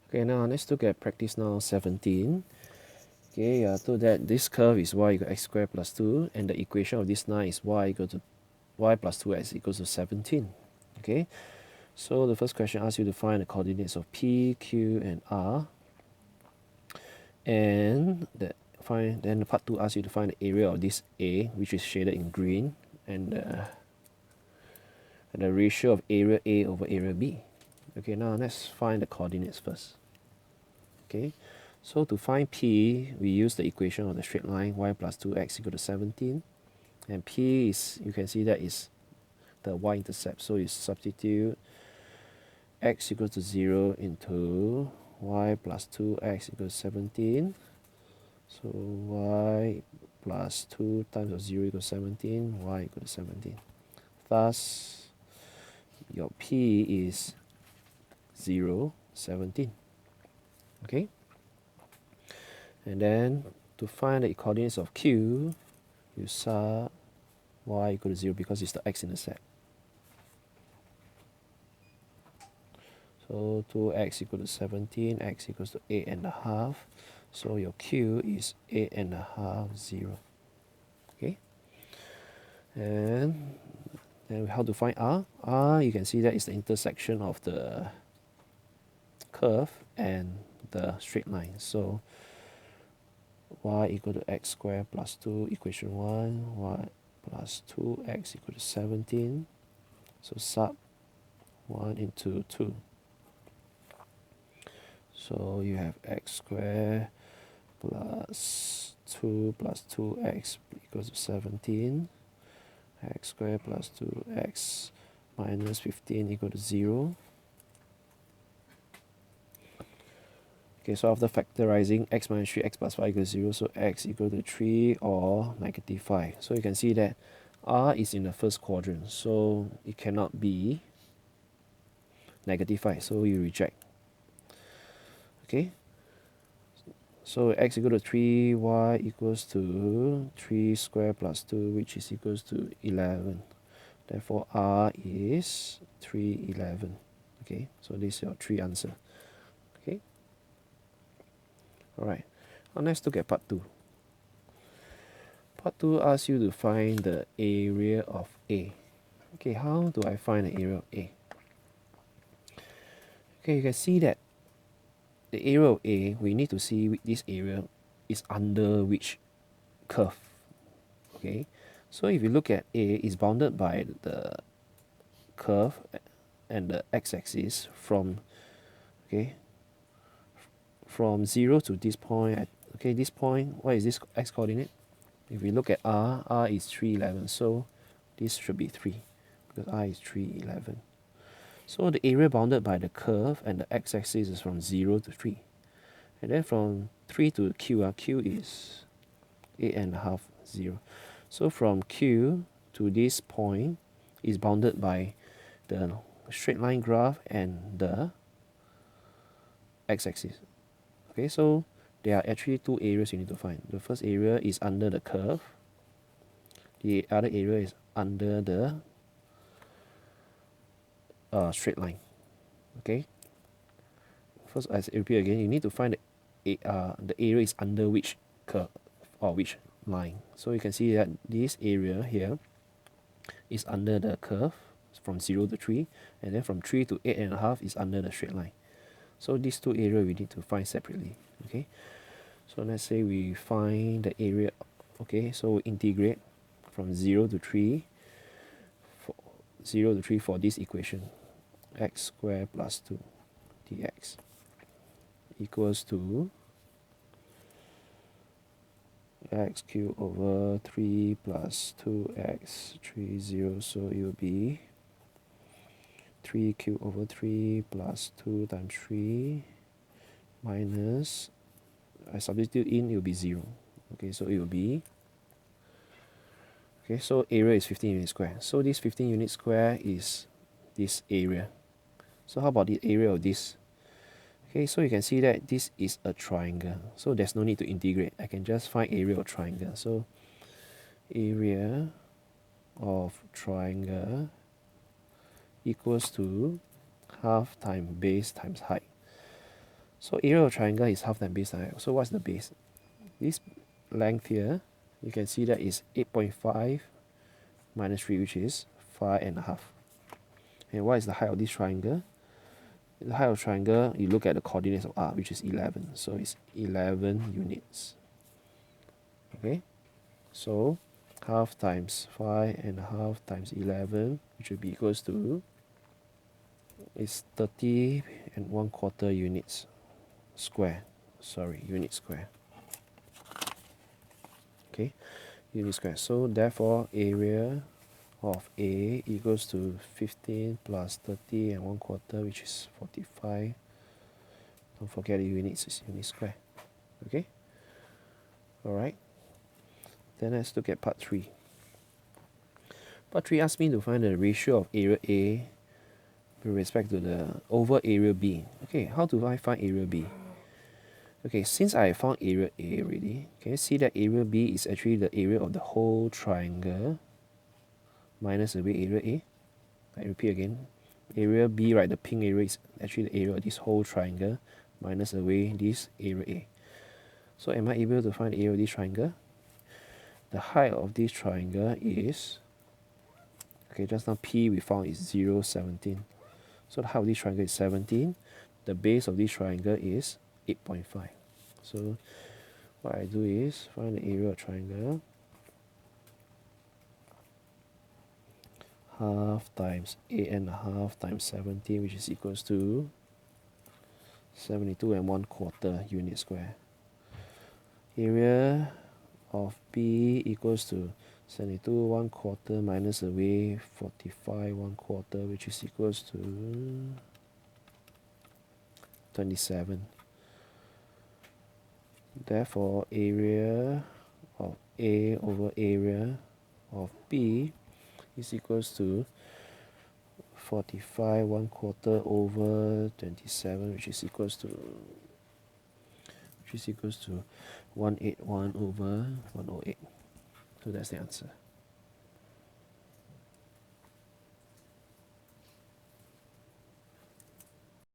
Okay, now let's look at practice now 17. Okay, told that this curve is y equal to x squared plus 2, and the equation of this line is y equal to y plus 2x equals to 17. Okay, so the first question asks you to find the coordinates of P, Q, and R, and then the part 2 asks you to find the area of this A, which is shaded in green, and the ratio of area A over area B. Okay, now let's find the coordinates first. Okay, so to find P, we use the equation of the straight line y plus 2x equal to 17, and P is, you can see that is the y-intercept, so you substitute x equals to 0 into y plus 2x equals 17, so y plus 2 times of 0 equals 17, y equals to 17. Thus, your P is 0, 17. Okay? And then, to find the coordinates of Q, you sub y equal to 0 because it's the x-intercept. So 2x equal to 17, x equals to 8.5. So your Q is 8.5, 0. Okay? And then how to find R? R, you can see that is the intersection of the curve and the straight line. So y equal to x squared plus 2, equation 1, y plus 2x equal to 17. So sub 1 into 2. So you have x squared plus 2 plus 2x equals to 17. X squared plus 2x minus 15 equal to 0. Okay, so after factorizing, x minus 3, x plus 5 equals 0, so x equal to 3 or negative 5. So you can see that R is in the first quadrant, so it cannot be negative 5, so you reject. Okay, so x equal to 3, y equals to 3 squared plus 2, which is equals to 11. Therefore, R is 3, 11. Okay, so this is your 3 answer. Okay, alright. Now let's look at part 2. Part 2 asks you to find the area of A. Okay, how do I find the area of A? Okay, you can see that the area of A, we need to see this area is under which curve. Okay, so if you look at A, it's bounded by the curve and the x-axis from, okay, from 0 to this point. Okay, this point, what is this x coordinate? If we look at R, R is 3, 11, so this should be 3 because R is 3, 11. So the area bounded by the curve and the x-axis is from 0 to 3. And then from 3 to Q, Q is 8.5, 0. So from Q to this point is bounded by the straight line graph and the x-axis. Okay, so there are actually two areas you need to find. The first area is under the curve. The other area is under the straight line. Okay. First, I repeat again, you need to find the area is under which curve or which line. So you can see that this area here is under the curve from 0 to 3, and then from 3 to 8.5 is under the straight line. So these two areas we need to find separately. Okay. So let's say we find the area. Okay, so we integrate from 0 to 3 for this equation, x squared plus 2 dx equals to x cubed over 3 plus 2x 3, 0, so it will be 3 cubed over 3 plus 2 times 3 minus, I substitute in, it will be 0. Okay, so it will be, okay, so area is 15 units square. So this 15 units square is this area. So how about the area of this? Okay, so you can see that this is a triangle. So there's no need to integrate. I can just find area of triangle. So area of triangle equals to half times base times height. So area of triangle is half times base times height. So what's the base? This length here, you can see that is 8.5 minus 3, which is 5.5. And what is the height of this triangle? The height of triangle, you look at the coordinates of r, which is 11. So it's 11 units. Okay? So half times 5.5 times 11, which will be equals to, is 30 and 1/4 units square. Sorry, unit square. Okay, unit square. So therefore, area of A equals to 15 plus 30 and 1/4, which is 45. Don't forget the units is unit square. Okay. All right. Then let's look at part 3. Part 3 asks me to find the ratio of area A with respect to the over area B. Okay, how do I find area B? Okay, since I found area A already, can you see that area B is actually the area of the whole triangle minus away area A? I repeat again, area B, right, the pink area is actually the area of this whole triangle minus away this area A. So am I able to find the area of this triangle? The height of this triangle is, okay, just now P we found is 0, 17. So the height of this triangle is 17. The base of this triangle is 8.5. So what I do is find the area of triangle. Half times 8.5 times 17, which is equals to 72 and 1/4 unit square. Area of B equals to 72 1/4 minus away 45 1/4, which is equals to 27. Therefore, area of A over area of B is equals to 45 1/4 over 27, which is equals to 181 over 108. So that's the answer.